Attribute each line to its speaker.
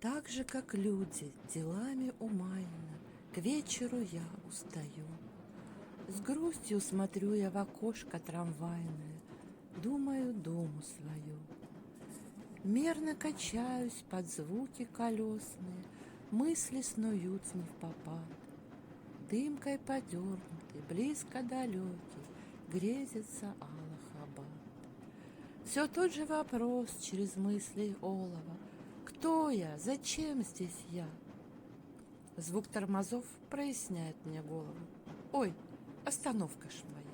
Speaker 1: Так же, как люди, делами умаянно, к вечеру я устаю. С грустью смотрю я в окошко трамвайное, думаю дому свою. Мерно качаюсь под звуки колесные, мысли снуют не невпопад. Дымкой подернутый, близко далекий, грезится Аллах-Абад. Все тот же вопрос через мысли олова: кто я? Зачем здесь я? Звук тормозов проясняет мне голову. Ой, остановка ж моя.